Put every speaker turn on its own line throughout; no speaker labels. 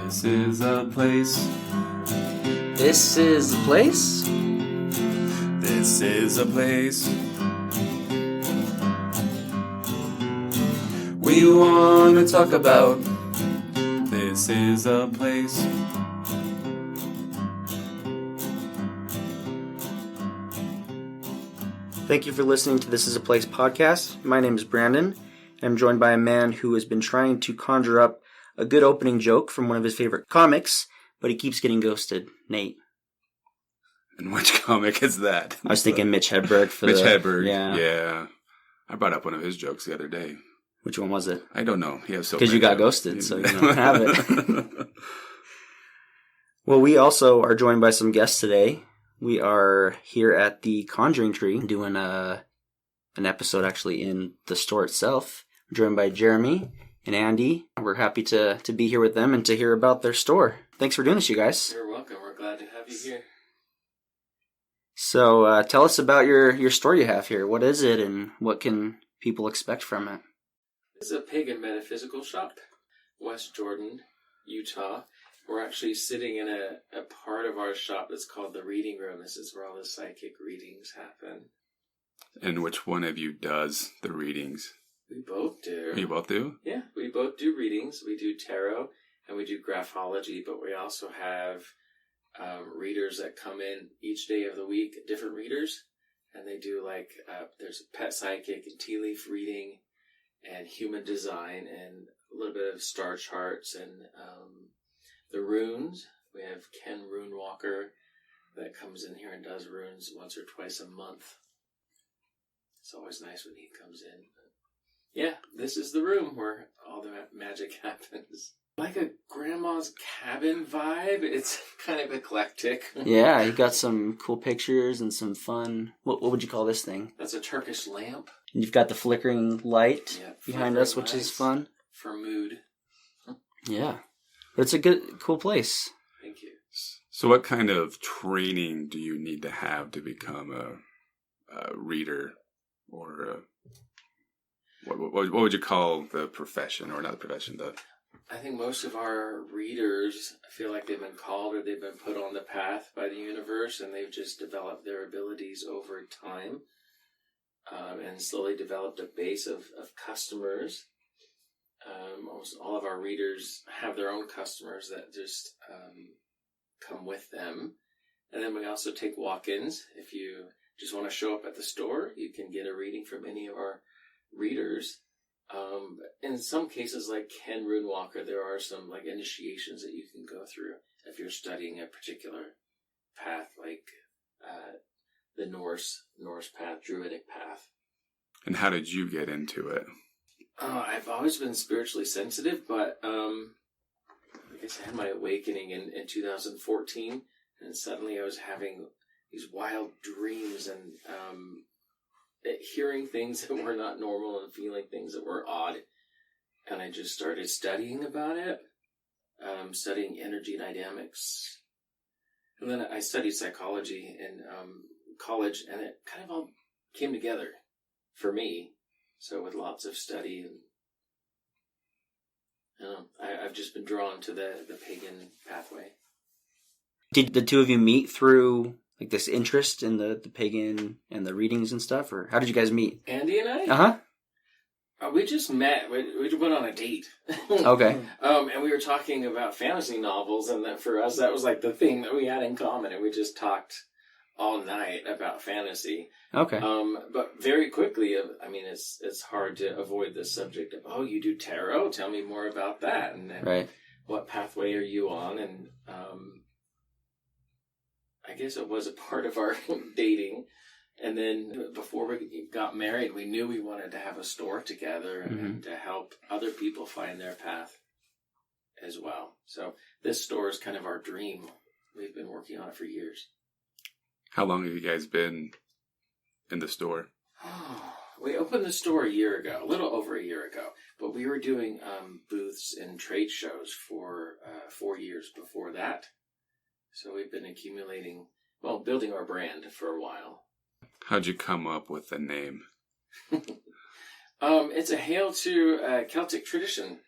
This is a place.
This is the place?
This is a place. We want to talk about. This is a place.
Thank you for listening to This is a Place podcast. My name is Brandon. I'm joined by a man who has been trying to conjure up a good opening joke from one of his favorite comics, but he keeps getting ghosted. Nate.
And which comic is that?
I was thinking Mitch Hedberg.
Hedberg.
Yeah.
Yeah. I brought up one of his jokes the other day.
Which one was it?
I don't know. He has so
because you got ghosted, so you don't have it. Well, we also are joined by some guests today. We are here at the Conjuring Tree doing an episode actually in the store itself. We're joined by Jeremy and Andy. We're happy to be here with them and to hear about their store. Thanks for doing this, you guys.
You're welcome. We're glad to have you here.
So tell us about your store you have here. What is it and what can people expect from it?
This is a pagan metaphysical shop, West Jordan, Utah. We're actually sitting in a part of our shop that's called the reading room. This is where all the psychic readings happen.
And which one of you does the readings?
We both do.
You both do?
Yeah, we both do readings. We do tarot and we do graphology, but we also have readers that come in each day of the week, different readers. And they do there's a pet psychic and tea leaf reading and human design and a little bit of star charts and the runes. We have Ken Rune Walker that comes in here and does runes once or twice a month. It's always nice when he comes in. Yeah, this is the room where all the magic happens. Like a grandma's cabin vibe. It's kind of eclectic.
Yeah, you got some cool pictures and some fun. What would you call this thing?
That's a Turkish lamp.
And you've got the flickering light behind us, which is fun.
For mood.
Yeah. But it's a cool place.
Thank you.
So what kind of training do you need to have to become a reader? Or what would you call the profession? Or not the profession,
I think most of our readers feel like they've been called or they've been put on the path by the universe and they've just developed their abilities over time and slowly developed a base of customers. Almost all of our readers have their own customers that just come with them. And then we also take walk-ins. If you just want to show up at the store, you can get a reading from any of our readers. In some cases, like Ken Rune Walker, there are some initiations that you can go through if you're studying a particular path, like the Norse path, Druidic path.
And how did you get into it?
I've always been spiritually sensitive, but I guess I had my awakening in 2014, and suddenly I was having these wild dreams and hearing things that were not normal and feeling things that were odd. And I just started studying about it, studying energy dynamics. And then I studied psychology in college, and it kind of all came together for me. So with lots of study, and I've just been drawn to the pagan pathway.
Did the two of you meet through this interest in the pagan and the readings and stuff, or how did you guys meet?
Andy and I?
Uh-huh.
We just met. We went on a date.
Okay.
And we were talking about fantasy novels, and that for us, that was the thing that we had in common, and we just talked all night about fantasy.
Okay.
But very quickly, it's hard to avoid the subject of, you do tarot? Tell me more about that. And then
right.
What pathway are you on? And I guess it was a part of our dating. And then before we got married, we knew we wanted to have a store together and to help other people find their path as well. So this store is kind of our dream. We've been working on it for years.
How long have you guys been in the store?
We opened the store a year ago, a little over a year ago. But we were doing booths and trade shows for 4 years before that. So we've been building our brand for a while.
How'd you come up with the name?
It's a hail to Celtic tradition.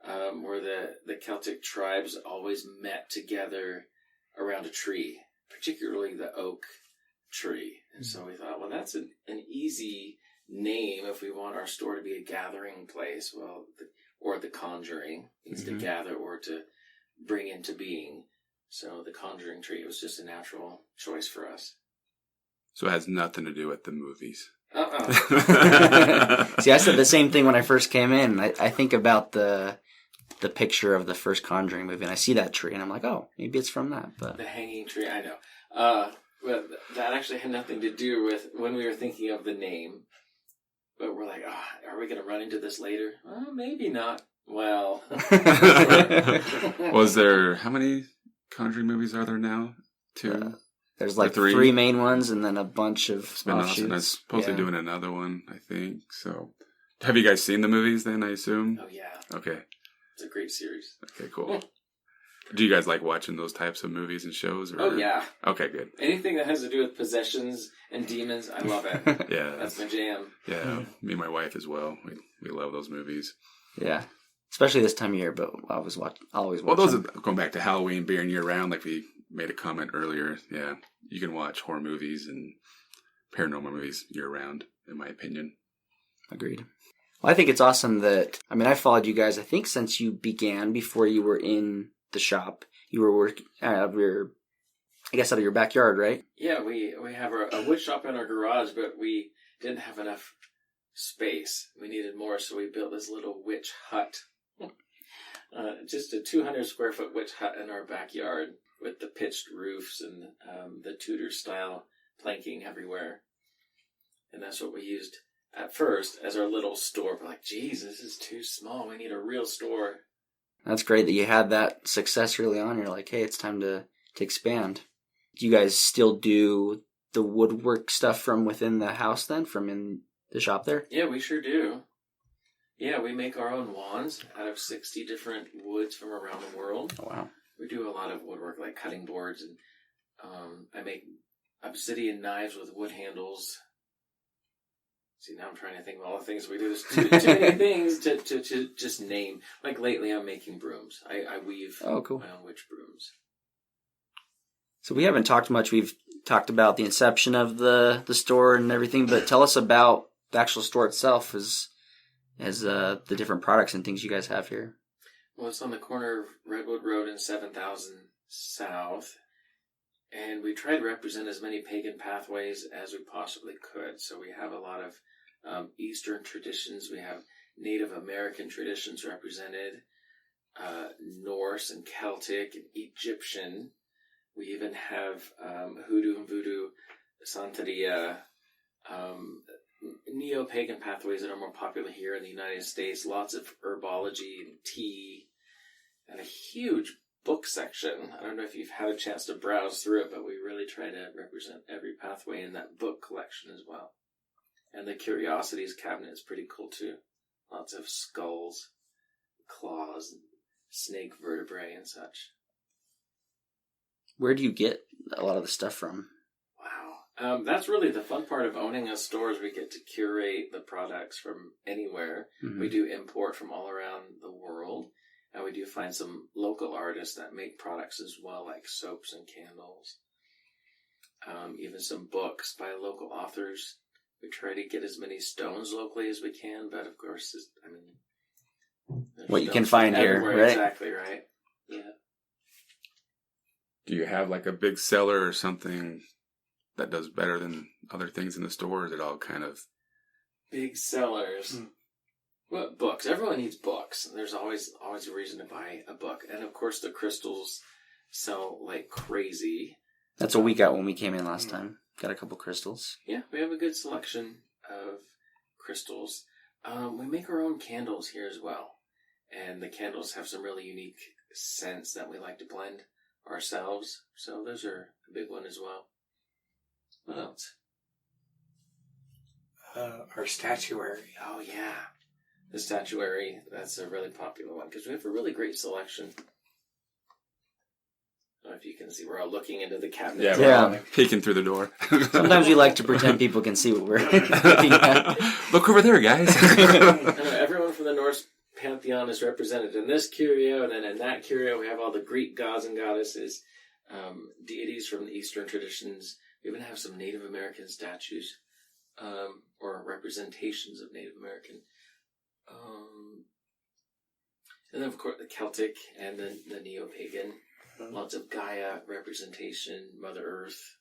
where the Celtic tribes always met together around a tree, particularly the oak tree. And so we thought, well, that's an easy name if we want our store to be a gathering place. Well, or the Conjuring means to gather or to bring into being. So the Conjuring Tree was just a natural choice for us.
So it has nothing to do with the movies.
See, I said the same thing when I first came in. I think about the picture of the first Conjuring movie, and I see that tree, and I'm like, oh, maybe it's from that. But
the hanging tree, I know. But that actually had nothing to do with when we were thinking of the name. But we're like, are we going to run into this later? Maybe not. Well.
Was there, how many Conjuring movies are there now? 2?
There's like 3 main ones and then a bunch of offshoots.
And I'm supposed to be doing another one, I think. So, have you guys seen the movies then, I assume?
Oh, yeah.
Okay.
It's a great series.
Okay, cool. Do you guys like watching those types of movies and shows? Or?
Oh, yeah.
Okay, good.
Anything that has to do with possessions and demons, I love it.
Yeah.
That's my jam.
Yeah, me and my wife as well. We love those movies.
Yeah. Especially this time of year, but I always watch
Well, those are going back to Halloween being year-round, like we made a comment earlier. Yeah, you can watch horror movies and paranormal movies year-round, in my opinion.
Agreed. Well, I think it's awesome that, I followed you guys, I think, since you began, before you were in the shop. You were working out of your backyard, right?
Yeah, we have a wood shop in our garage, but we didn't have enough space. We needed more, so we built this little witch hut. Just a 200 square foot witch hut in our backyard with the pitched roofs and the Tudor style planking everywhere. And that's what we used at first as our little store. We're like, geez, this is too small. We need a real store.
That's great that you had that success early on. You're like, hey, it's time to expand. Do you guys still do the woodwork stuff from within the house then, from in the shop there?
Yeah, we sure do. Yeah, we make our own wands out of 60 different woods from around the world.
Oh, wow.
We do a lot of woodwork, like cutting boards, and I make obsidian knives with wood handles. See, now I'm trying to think of all the things we do. There's too many things to just name. Like lately, I'm making brooms. I weave my own witch brooms.
So we haven't talked much. We've talked about the inception of the store and everything, but tell us about the actual store itself as the different products and things you guys have here.
Well, it's on the corner of Redwood Road and 7000 South. And we try to represent as many pagan pathways as we possibly could. So we have a lot of Eastern traditions. We have Native American traditions represented, Norse and Celtic and Egyptian. We even have hoodoo and voodoo, Santeria, neo-pagan pathways that are more popular here in the United States. Lots of herbology and tea, and a huge book section. I don't know if you've had a chance to browse through it, but we really try to represent every pathway in that book collection as well. And the curiosities cabinet is pretty cool too. Lots of skulls, claws, and snake vertebrae and such.
Where do you get a lot of the stuff from?
Wow. That's really the fun part of owning a store is we get to curate the products from anywhere. Mm-hmm. We do import from all around the world. And we do find some local artists that make products as well, like soaps and candles. Even some books by local authors. We try to get as many stones locally as we can, but of course,
what you can find here, right?
Exactly, right. Yeah.
Do you have like a big seller or something that does better than other things in the store? Or is it all kind of...
Big sellers? Well, books. Everyone needs books. There's always a reason to buy a book. And of course, the crystals sell like crazy.
That's what we got when we came in last time. Got a couple crystals.
Yeah, we have a good selection of crystals. We make our own candles here as well. And the candles have some really unique scents that we like to blend ourselves. So those are a big one as well. What else?
Our statuary.
Oh, yeah. The statuary, that's a really popular one because we have a really great selection. I don't know if you can see, we're all looking into the cabinet.
Yeah. Peeking through the door.
Sometimes we like to pretend people can see what we're looking at.
Look over there, guys.
Everyone from the Norse pantheon is represented in this curio, and then in that curio we have all the Greek gods and goddesses, deities from the Eastern traditions. We even have some Native American statues, or representations of Native American. And then, of course, the Celtic and the Neo-Pagan. Lots of Gaia representation, Mother Earth.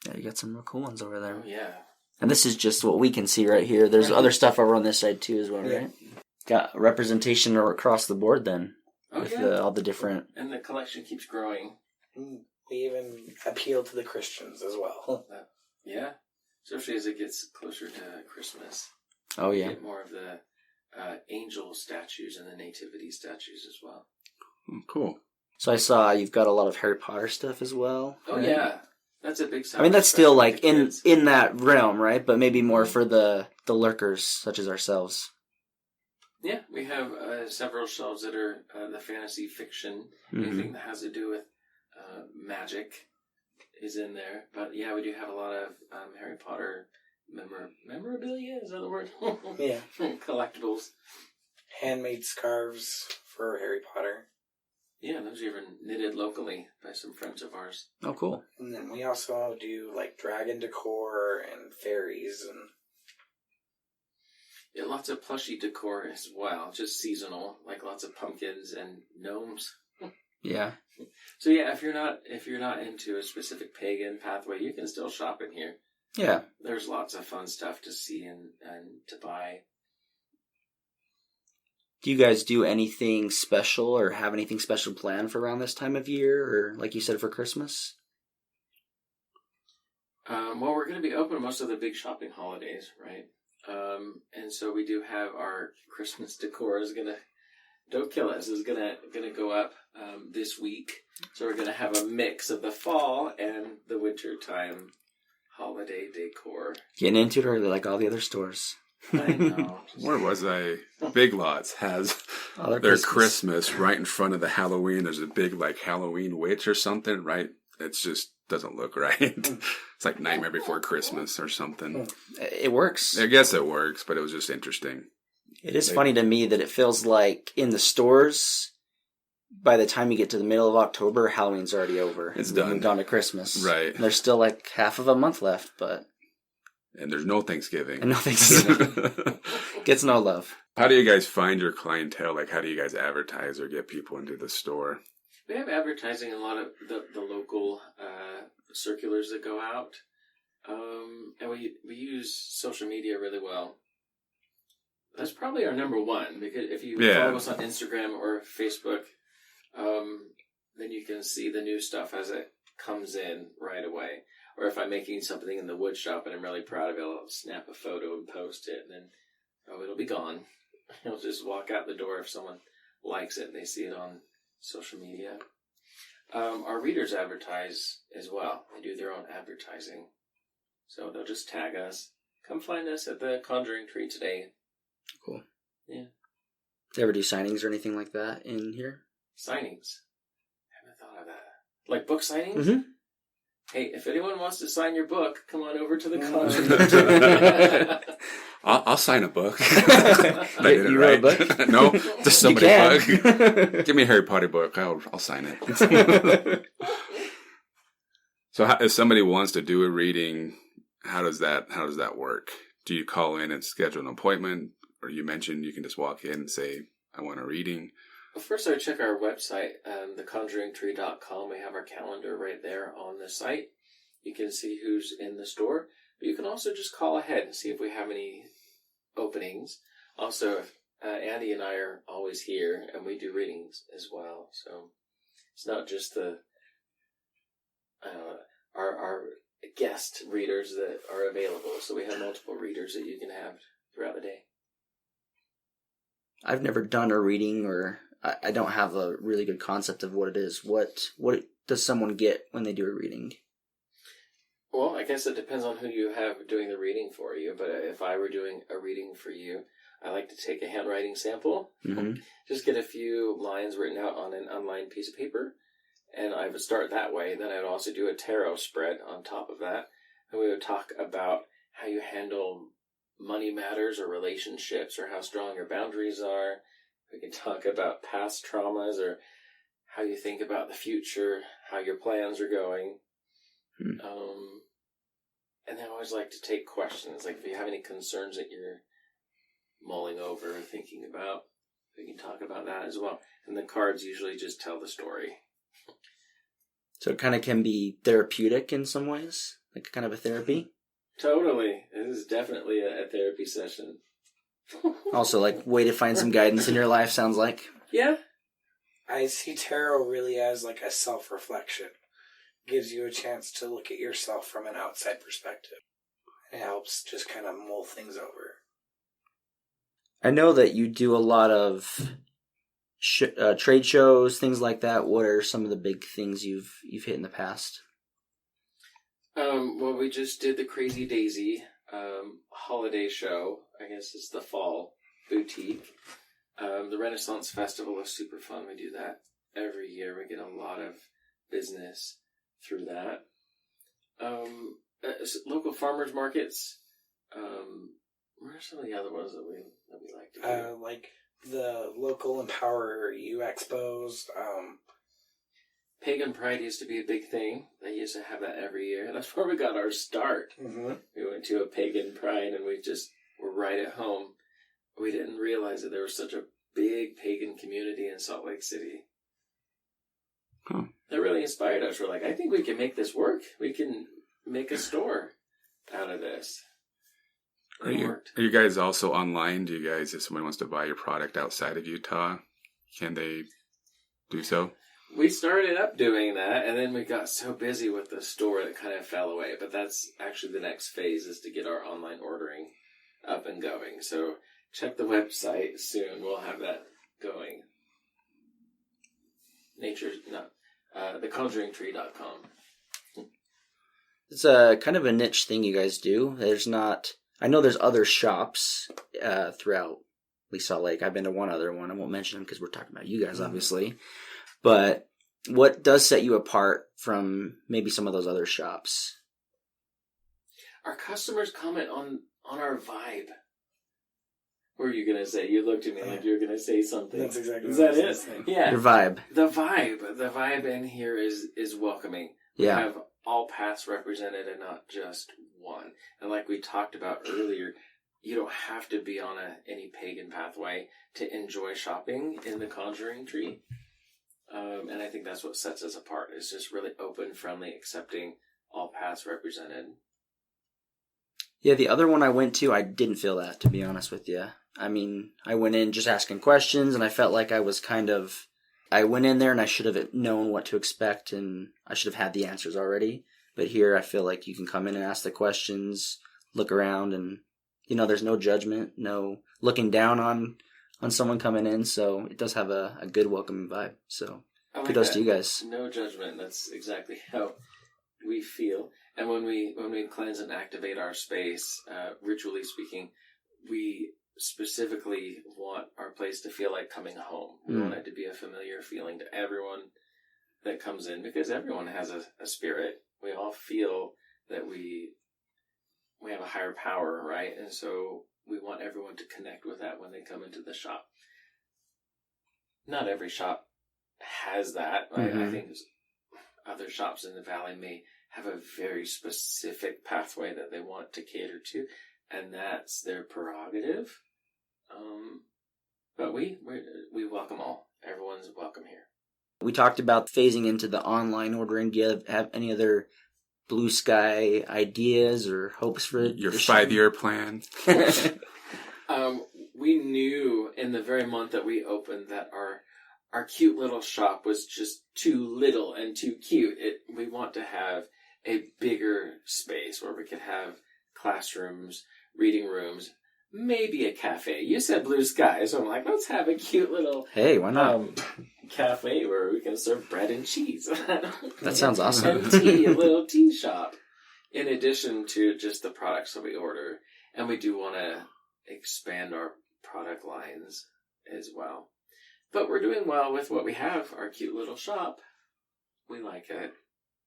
Yeah, you got some real cool ones over there.
Oh, yeah.
And this is just what we can see right here. There's other stuff over on this side too as well, right? Got representation across the board then.
Oh,
with
yeah.
all the different...
And the collection keeps growing.
We even appeal to the Christians as well.
Yeah. Especially as it gets closer to Christmas.
Oh, yeah.
You get more of the angel statues and the nativity statues as well.
Oh, cool.
So I saw you've got a lot of Harry Potter stuff as well.
Oh,
right?
yeah. That's a big side.
I mean, that's still like
kids.
in that realm, right? But maybe more for the lurkers such as ourselves.
Yeah, we have several shelves that are the fantasy fiction. Anything that has to do with magic is in there. But yeah, we do have a lot of Harry Potter memorabilia. Is that the word?
Yeah.
Collectibles.
Handmade scarves for Harry Potter.
Yeah, those are even knitted locally by some friends of ours.
Oh, cool.
And then we also do like dragon decor and fairies and...
Yeah, lots of plushy decor as well, just seasonal, like lots of pumpkins and gnomes.
Yeah.
So yeah, if you're not into a specific pagan pathway, you can still shop in here.
Yeah.
There's lots of fun stuff to see and to buy.
Do you guys do anything special or have anything special planned for around this time of year, or like you said, for Christmas?
Well, we're going to be open most of the big shopping holidays, right? And so we do have our Christmas decor is gonna, don't kill us, is gonna go up this week. So we're gonna have a mix of the fall and the winter time holiday decor.
Getting into it early like all the other stores.
I know.
Where was I? Big Lots has
Oh,
their Christmas right in front of the Halloween. There's a big like Halloween witch or something, right? It's just doesn't look right. It's like Nightmare Before Christmas or something.
It works.
I guess it works, but it was just interesting.
It is funny to me that it feels like in the stores, by the time you get to the middle of October, Halloween's already over.
It's
We've
done.
moved on to Christmas.
Right.
And there's still like half of a month left, but...
And there's no Thanksgiving.
And no Thanksgiving. Gets no love.
How do you guys find your clientele? Like, how do you guys advertise or get people into the store?
We have advertising in a lot of the local circulars that go out. And we use social media really well. That's probably our number one, because if you follow us on Instagram or Facebook, then you can see the new stuff as it comes in right away. Or if I'm making something in the wood shop and I'm really proud of it, I'll snap a photo and post it, and then, it'll be gone. It'll just walk out the door if someone likes it and they see it on social media. Our readers advertise as well. They do their own advertising. So they'll just tag us. Come find us at the Conjuring Tree today.
Cool.
Yeah.
Do you ever do signings or anything like that in here?
Signings. I haven't thought of that. Like book signings?
Mm-hmm.
Hey, if anyone wants to sign your book, come on over to the Conjuring Tree.
I'll sign a book.
You wrote a book?
No, just somebody
You
book. Give me a Harry Potter book. I'll sign it. So, if somebody wants to do a reading, how does that work? Do you call in and schedule an appointment, or you mentioned you can just walk in and say, "I want a reading"?
Well, first, I would check our website, theconjuringtree.com. We have our calendar right there on the site. You can see who's in the store. But you can also just call ahead and see if we have any openings. Also, Andy and I are always here, and we do readings as well. So it's not just our guest readers that are available. So we have multiple readers that you can have throughout the day.
I've never done a reading, or I don't have a really good concept of what it is. What does someone get when they do a reading?
Well, I guess it depends on who you have doing the reading for you. But if I were doing a reading for you, I like to take a handwriting sample, just get a few lines written out on an unlined piece of paper, and I would start that way. Then I would also do a tarot spread on top of that, and we would talk about how you handle money matters or relationships or how strong your boundaries are. We can talk about past traumas or how you think about the future, how your plans are going. And I always like to take questions. Like if you have any concerns that you're mulling over or thinking about, we can talk about that as well. And the cards usually just tell the story.
So it kind of can be therapeutic in some ways, like kind of a therapy.
Totally. This is definitely a therapy session.
Also, like, way to find some guidance in your life, sounds like.
Yeah.
I see tarot really as like a self-reflection. Gives you a chance to look at yourself from an outside perspective. It helps just kind of mull things over.
I know that you do a lot of trade shows, things like that. What are some of the big things you've hit in the past?
Well, we just did the Crazy Daisy holiday show. I guess it's the fall boutique. The Renaissance Festival is super fun. We do that every year. We get a lot of business through that. Local farmers markets. What are some of the other ones that we like to do?
Like the local Empower You expos.
Pagan Pride used to be a big thing. They used to have that every year. That's where we got our start.
Mm-hmm.
We went to a Pagan Pride and we just were right at home. We didn't realize that there was such a big pagan community in Salt Lake City. That really inspired us. We're like, I think we can make this work. We can make a store out of this.
Are you guys also online? Do you guys, if someone wants to buy your product outside of Utah, can they do so?
We started up doing that, and then we got so busy with the store that kind of fell away. But that's actually the next phase, is to get our online ordering up and going. So check the website soon. We'll have that going. theconjuringtree.com.
It's a kind of a niche thing you guys do. I know there's other shops throughout Salt Lake. I've been to one other one. I won't mention them because we're talking about you guys, obviously. But what does set you apart from maybe some of those other shops?
Our customers comment on our vibe. What were you going to say? You looked at me like you were going to say something.
That's exactly
Is
what
that
I was
it?
saying.
Yeah.
Your vibe.
The vibe in here is welcoming.
Yeah.
We have all paths represented and not just one. And like we talked about earlier, you don't have to be on any pagan pathway to enjoy shopping in the Conjuring Tree. And I think that's what sets us apart. It's just really open, friendly, accepting, all paths represented.
Yeah, the other one I went to, I didn't feel that, to be honest with you. I mean, I went in just asking questions, and I felt like I went in there and I should have known what to expect, and I should have had the answers already. But here, I feel like you can come in and ask the questions, look around, and, there's no judgment, no looking down on someone coming in, so it does have a good welcoming vibe. So kudos to you guys.
No judgment. That's exactly how we feel. And when we cleanse and activate our space, ritually speaking, we specifically want our place to feel like coming home. We want it to be a familiar feeling to everyone that comes in, because everyone has a spirit. We all feel that we have a higher power, right? And so we want everyone to connect with that when they come into the shop. Not every shop has that. Mm-hmm. I think other shops in the valley may have a very specific pathway that they want to cater to, and that's their prerogative. But we welcome all. Everyone's welcome here.
We talked about phasing into the online ordering. Do you have any other blue sky ideas or hopes for
your 5-year plan?
We knew in the very month that we opened that our cute little shop was just too little and too cute. We want to have a bigger space where we could have classrooms, reading rooms, maybe a cafe. You said blue sky, so I'm like, let's have a cute little
why not?
Cafe where we can serve bread and cheese.
That sounds awesome.
And tea, a little tea shop, in addition to just the products that we order. And we do want to expand our product lines as well. But we're doing well with what we have, our cute little shop. We like it.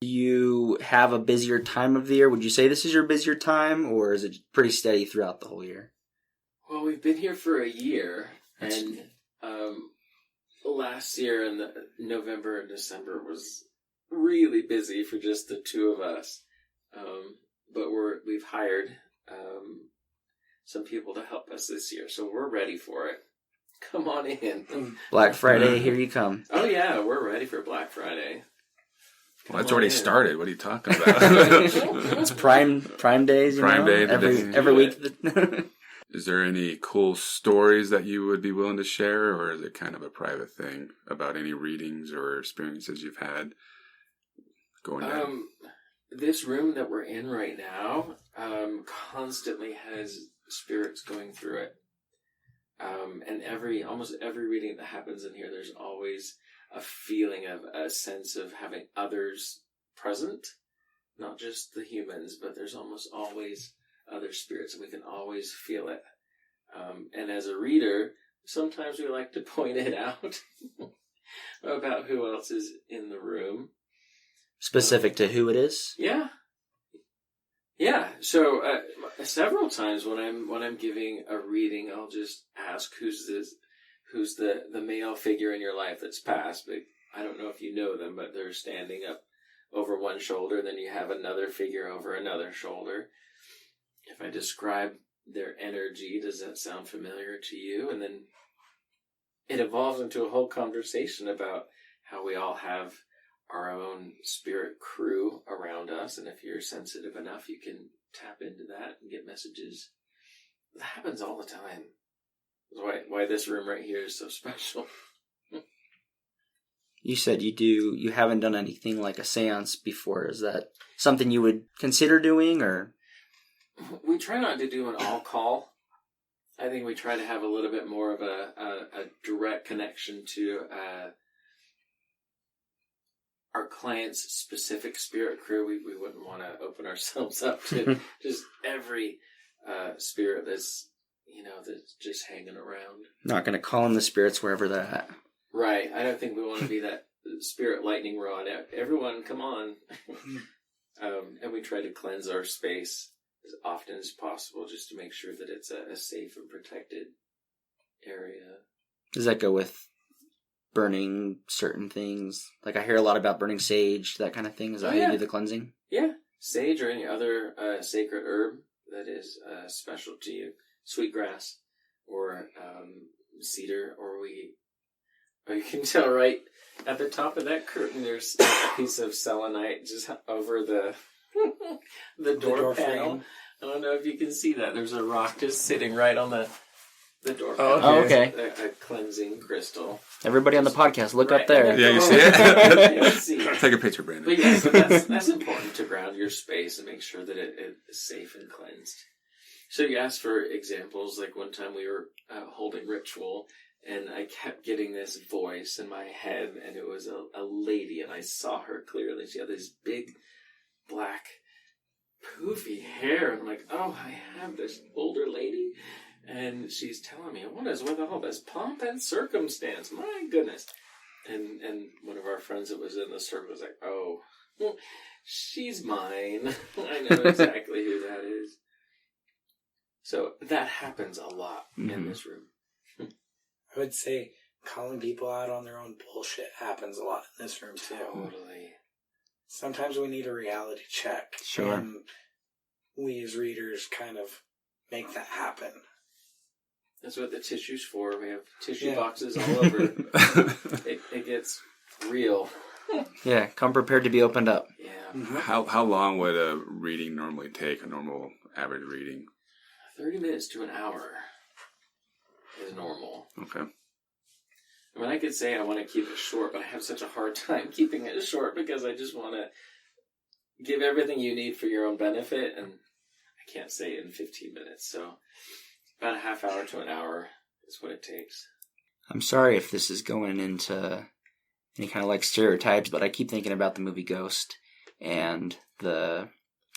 Do you have a busier time of the year? Would you say this is your busier time, or is it pretty steady throughout the whole year?
Well, we've been here for a year, and last year in November and December was really busy for just the two of us. But we've hired some people to help us this year, so we're ready for it. Come on in.
Black Friday, here you come.
Oh yeah, we're ready for Black Friday.
Well, that's already started. What are you talking about?
It's Prime Days,
Prime Day
every week.
Is there any cool stories that you would be willing to share, or is it kind of a private thing about any readings or experiences you've had going down?
This room that we're in right now constantly has spirits going through it. And almost every reading that happens in here, there's always a feeling of a sense of having others present, not just the humans, but there's almost always other spirits, and we can always feel it. And as a reader, sometimes we like to point it out about who else is in the room.
Specific to who it is?
Yeah. So several times when I'm giving a reading, I'll just ask who's the male figure in your life that's passed. But I don't know if you know them, but they're standing up over one shoulder. Then you have another figure over another shoulder. If I describe their energy, does that sound familiar to you? And then it evolves into a whole conversation about how we all have our own spirit crew around us, and if you're sensitive enough, you can tap into that and get messages. That happens all the time. That's why this room right here is so special.
You said you haven't done anything like a seance before. Is that something you would consider doing, or?
We try not to do an all-call. I think we try to have a little bit more of a direct connection to our client's specific spirit crew. We wouldn't want to open ourselves up to just every spirit that's just hanging around.
Not going to call in the spirits wherever they're at.
Right. I don't think we want to be that spirit lightning rod. Everyone, come on. And we try to cleanse our space as often as possible just to make sure that it's a safe and protected area.
Does that go with burning certain things? Like I hear a lot about burning sage, that kind of thing. Is that how you do the cleansing?
Yeah. Sage or any other sacred herb that is special to you. Sweetgrass or cedar, or you can tell right at the top of that curtain there's a piece of selenite just over the door panel. I don't know if you can see that. There's a rock just sitting right on the door panel.
Oh, okay.
A cleansing crystal.
Everybody on the podcast, look up there.
Yeah, you see it?
You see it.
Take a picture, Brandon.
But yeah, so that's important to ground your space and make sure that it is safe and cleansed. So you asked for examples, like one time we were holding ritual, and I kept getting this voice in my head, and it was a lady, and I saw her clearly. She had this big, black, poofy hair, and I'm like, oh, I have this older lady, and she's telling me, what is with all this pomp and circumstance? My goodness. And one of our friends that was in the circle was like, oh, she's mine. I know exactly who that is. So that happens a lot in this room.
I would say calling people out on their own bullshit happens a lot in this room too.
Totally.
Sometimes we need a reality check.
Sure.
And we as readers kind of make that happen.
That's what the tissue's for. We have tissue boxes all over. It gets real.
Yeah, come prepared to be opened up.
Yeah.
Mm-hmm.
How long would a reading normally take, a normal average reading?
30 minutes to an hour is normal.
Okay.
I mean, I could say I want to keep it short, but I have such a hard time keeping it short because I just want to give everything you need for your own benefit, and I can't say it in 15 minutes. So about a half hour to an hour is what it takes.
I'm sorry if this is going into any kind of like stereotypes, but I keep thinking about the movie Ghost and the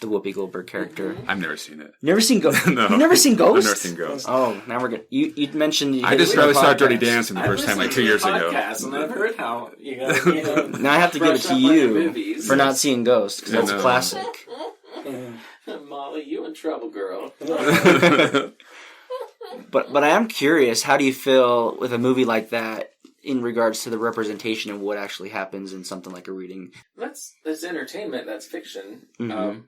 the Whoopi Goldberg character.
I've never seen it.
Never seen Ghost?
No.
You've never seen Ghost?
I've never seen Ghost.
Oh, now we're good. You mentioned...
I just really saw Dirty Dancing the first time, like 2 years ago.
And I've heard how you gotta,
Now I have to give it to you for not seeing Ghost, because that's
No.
classic.
Molly, you in trouble, girl.
But I am curious, how do you feel with a movie like that in regards to the representation of what actually happens in something like a reading?
That's entertainment. That's fiction.
Mm-hmm.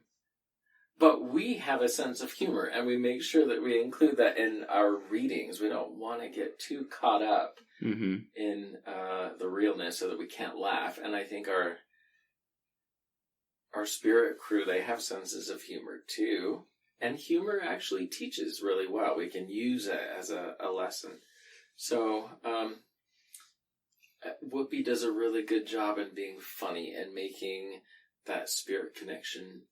But we have a sense of humor, and we make sure that we include that in our readings. We don't want to get too caught up
Mm-hmm.
in the realness so that we can't laugh. And I think our spirit crew, they have senses of humor too. And humor actually teaches really well. We can use it as a lesson. So Whoopi does a really good job in being funny and making that spirit connection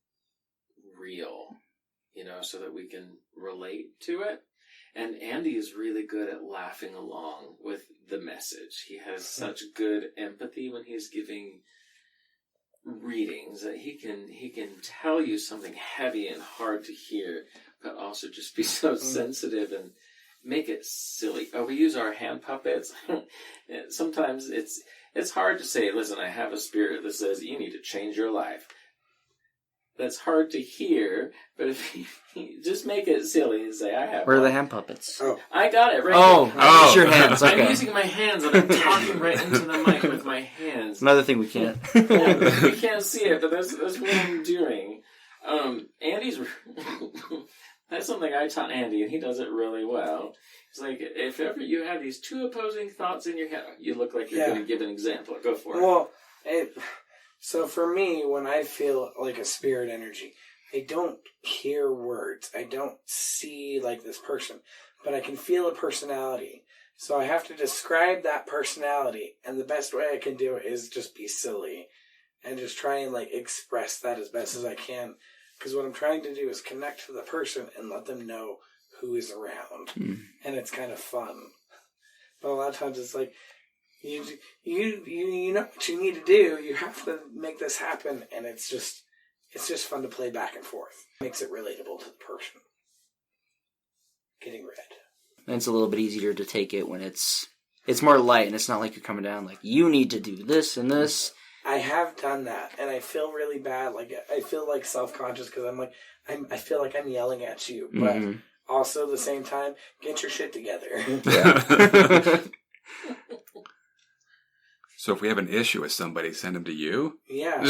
real, so that we can relate to it. And Andy is really good at laughing along with the message. He has such good empathy when he's giving readings that he can tell you something heavy and hard to hear, but also just be so sensitive and make it silly. We use our hand puppets. Sometimes it's hard to say, listen, I have a spirit that says you need to change your life. That's hard to hear, but if you just make it silly and say, I have
Where are the hand puppets?
Oh,
I got it right here.
It's your hands, okay.
I'm using my hands and I'm talking right into the mic with my hands.
Another thing we can't.
Yeah, we can't see it, but that's what I'm doing. Andy's... That's something I taught Andy, and he does it really well. It's like, if ever you have these two opposing thoughts in your head, you look like you're going to give an example. Go for it.
Well, so for me, when I feel like a spirit energy, I don't hear words. I don't see like this person, but I can feel a personality. So I have to describe that personality, and the best way I can do it is just be silly and just try and like express that as best as I can. Because what I'm trying to do is connect to the person and let them know who is around. And it's kind of fun. But a lot of times it's like, you know what you need to do. You have to make this happen. And it's just fun to play back and forth. Makes it relatable to the person getting read.
And it's a little bit easier to take it when it's more light, and it's not like you're coming down like, you need to do this and this.
I have done that, and I feel really bad. Like, I feel like self-conscious because I'm like, I feel like I'm yelling at you, but also at the same time, get your shit together.
Yeah.
So if we have an issue with somebody, send them to you?
Yeah.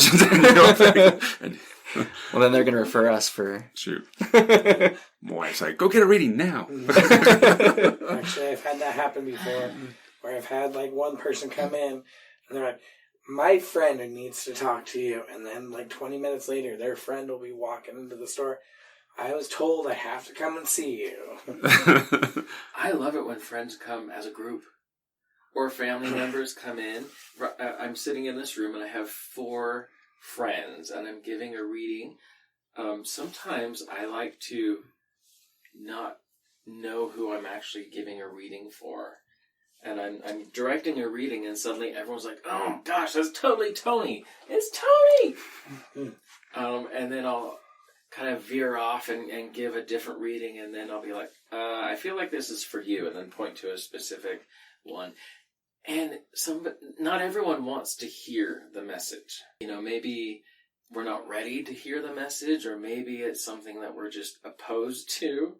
Well, then they're going to refer us for...
Shoot. My wife's like, go get a reading now.
Actually, I've had that happen before, where I've had like one person come in, and they're like, my friend needs to talk to you. And then like 20 minutes later, their friend will be walking into the store. I was told I have to come and see you.
I love it when friends come as a group. Or family members come in. I'm sitting in this room and I have 4 friends and I'm giving a reading. Sometimes I like to not know who I'm actually giving a reading for. And I'm directing a reading, and suddenly everyone's like, oh gosh, that's totally Tony. It's Tony! And then I'll kind of veer off and give a different reading, and then I'll be like, I feel like this is for you, and then point to a specific one. And not everyone wants to hear the message. Maybe we're not ready to hear the message, or maybe it's something that we're just opposed to.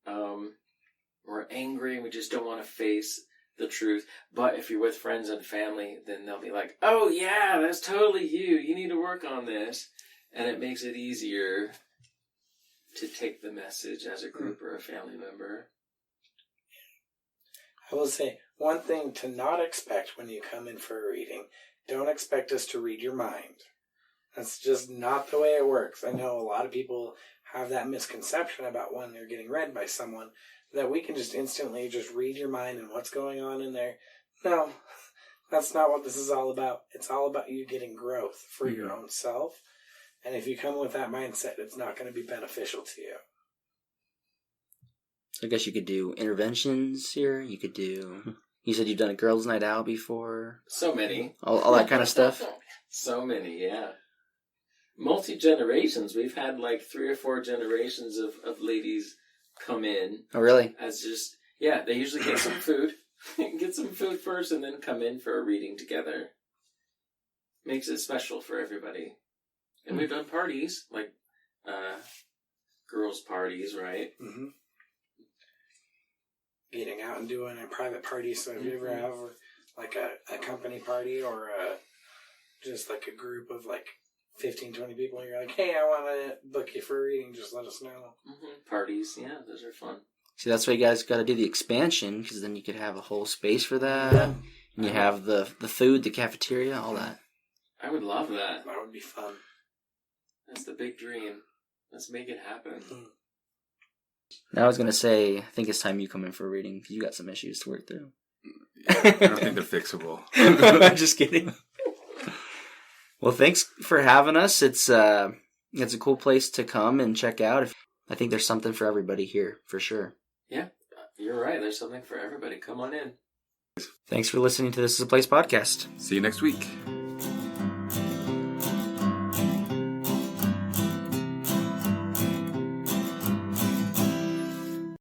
We're angry, and we just don't want to face the truth. But if you're with friends and family, then they'll be like, oh yeah, that's totally you. You need to work on this. And it makes it easier to take the message as a group or a family member.
I will say, one thing to not expect when you come in for a reading, don't expect us to read your mind. That's just not the way it works. I know a lot of people have that misconception about when they're getting read by someone, that we can just instantly just read your mind and what's going on in there. No, that's not what this is all about. It's all about you getting growth for your own self. And if you come with that mindset, it's not going to be beneficial to you.
I guess you could do interventions here. You could do... You said you've done a girls' night out before.
So many.
All that kind of stuff.
So many, yeah. multi-generations. We've had like 3 or 4 generations of ladies come in.
Oh, really?
As just, yeah, they usually get some food. Get some food first and then come in for a reading together. Makes it special for everybody. And we've done parties, like girls' parties, right?
Mm-hmm. Getting out and doing a private party. So if you ever have like a company party or just like a group of like 15, 20 people, and you're like, hey, I want to book you for a reading, just let us know.
Parties, yeah, those are fun.
See, that's why you guys got to do the expansion, because then you could have a whole space for that. Yeah. And you have the food, the cafeteria, all that.
I would love that.
That would be fun.
That's the big dream. Let's make it happen.
Now I was going to say, I think it's time you come in for a reading, because you got some issues to work through.
Yeah, I don't think they're fixable.
Just kidding. Well, thanks for having us. It's a cool place to come and check out. I think there's something for everybody here, for sure.
Yeah, you're right. There's something for everybody. Come on in.
Thanks for listening to This Is a Place podcast.
See you next week.